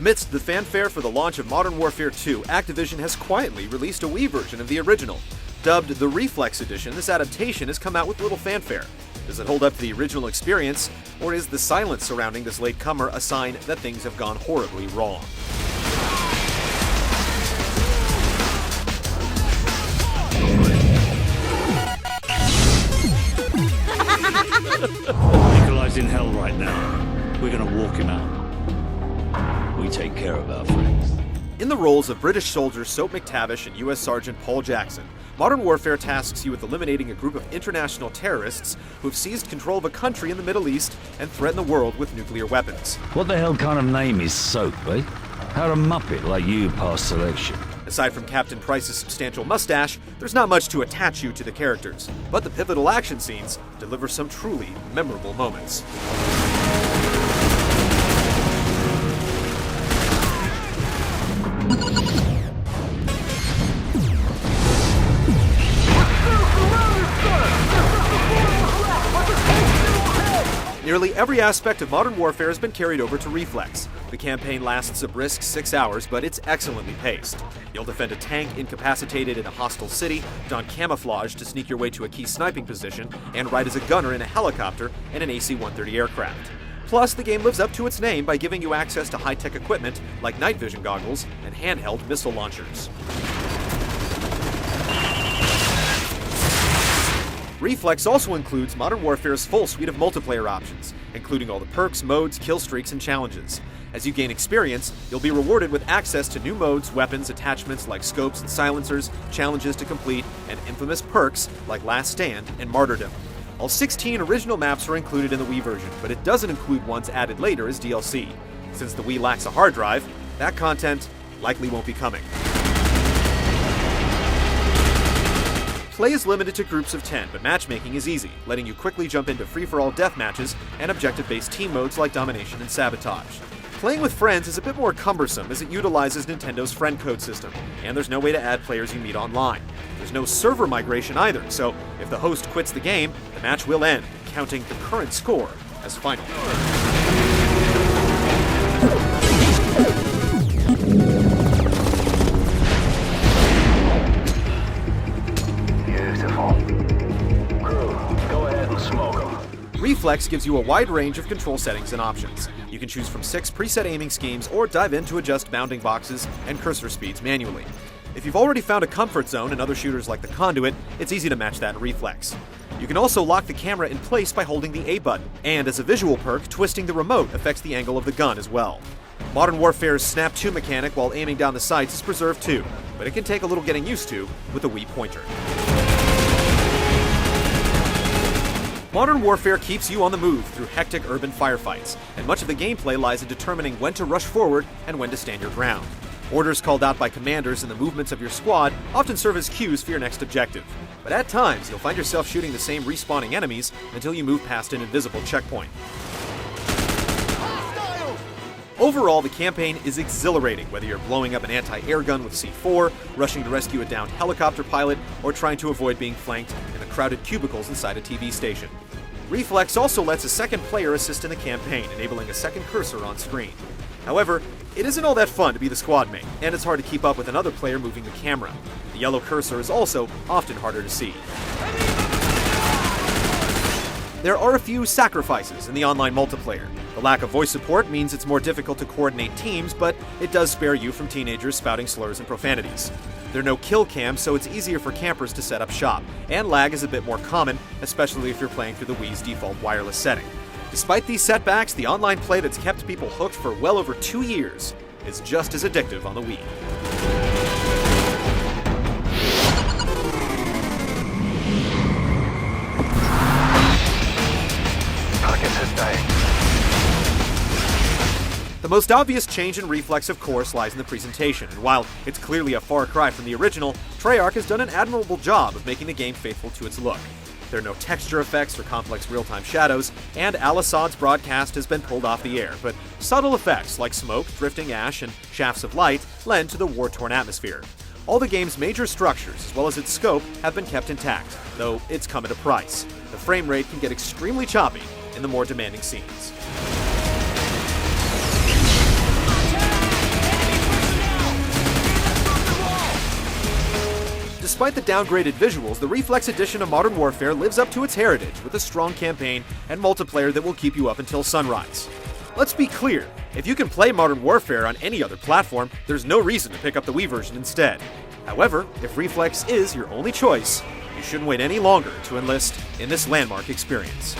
Amidst the fanfare for the launch of Modern Warfare 2, Activision has quietly released a Wii version of the original. Dubbed the Reflex Edition, this adaptation has come out with little fanfare. Does it hold up to the original experience, or is the silence surrounding this latecomer a sign that things have gone horribly wrong? Nikolai's in hell right now. We're gonna walk him out. We take care of our friends. In the roles of British soldier Soap McTavish and U.S. Sergeant Paul Jackson, Modern Warfare tasks you with eliminating a group of international terrorists who have seized control of a country in the Middle East and threaten the world with nuclear weapons. What the hell kind of name is Soap, eh? How'd a muppet like you pass selection? Aside from Captain Price's substantial mustache, there's not much to attach you to the characters, but the pivotal action scenes deliver some truly memorable moments. Nearly every aspect of Modern Warfare has been carried over to Reflex. The campaign lasts a brisk 6 hours, but it's excellently paced. You'll defend a tank incapacitated in a hostile city, don camouflage to sneak your way to a key sniping position, and ride as a gunner in a helicopter and an AC-130 aircraft. Plus, the game lives up to its name by giving you access to high-tech equipment like night vision goggles and handheld missile launchers. Reflex also includes Modern Warfare's full suite of multiplayer options, including all the perks, modes, kill streaks, and challenges. As you gain experience, you'll be rewarded with access to new modes, weapons, attachments like scopes and silencers, challenges to complete, and infamous perks like Last Stand and Martyrdom. All 16 original maps are included in the Wii version, but it doesn't include ones added later as DLC. Since the Wii lacks a hard drive, that content likely won't be coming. Play is limited to groups of 10, but matchmaking is easy, letting you quickly jump into free-for-all deathmatches and objective-based team modes like Domination and Sabotage. Playing with friends is a bit more cumbersome as it utilizes Nintendo's friend code system, and there's no way to add players you meet online. There's no server migration either, so if the host quits the game, the match will end, counting the current score as final. Reflex gives you a wide range of control settings and options. You can choose from 6 preset aiming schemes or dive in to adjust bounding boxes and cursor speeds manually. If you've already found a comfort zone in other shooters like the Conduit, it's easy to match that in Reflex. You can also lock the camera in place by holding the A button, and as a visual perk, twisting the remote affects the angle of the gun as well. Modern Warfare's Snap 2 mechanic while aiming down the sights is preserved too, but it can take a little getting used to with a Wii pointer. Modern Warfare keeps you on the move through hectic urban firefights, and much of the gameplay lies in determining when to rush forward and when to stand your ground. Orders called out by commanders and the movements of your squad often serve as cues for your next objective, but at times you'll find yourself shooting the same respawning enemies until you move past an invisible checkpoint. Overall, the campaign is exhilarating, whether you're blowing up an anti-air gun with C4, rushing to rescue a downed helicopter pilot, or trying to avoid being flanked in the crowded cubicles inside a TV station. Reflex also lets a second player assist in the campaign, enabling a second cursor on screen. However, it isn't all that fun to be the squad mate, and it's hard to keep up with another player moving the camera. The yellow cursor is also often harder to see. There are a few sacrifices in the online multiplayer. The lack of voice support means it's more difficult to coordinate teams, but it does spare you from teenagers spouting slurs and profanities. There are no kill cams, so it's easier for campers to set up shop, and lag is a bit more common, especially if you're playing through the Wii's default wireless setting. Despite these setbacks, the online play that's kept people hooked for well over 2 years is just as addictive on the Wii. The most obvious change in Reflex, of course, lies in the presentation, and while it's clearly a far cry from the original, Treyarch has done an admirable job of making the game faithful to its look. There are no texture effects or complex real-time shadows, and Al-Assad's broadcast has been pulled off the air, but subtle effects like smoke, drifting ash, and shafts of light lend to the war-torn atmosphere. All the game's major structures, as well as its scope, have been kept intact, though it's come at a price. The frame rate can get extremely choppy in the more demanding scenes. Despite the downgraded visuals, the Reflex edition of Modern Warfare lives up to its heritage with a strong campaign and multiplayer that will keep you up until sunrise. Let's be clear, if you can play Modern Warfare on any other platform, there's no reason to pick up the Wii version instead. However, if Reflex is your only choice, you shouldn't wait any longer to enlist in this landmark experience.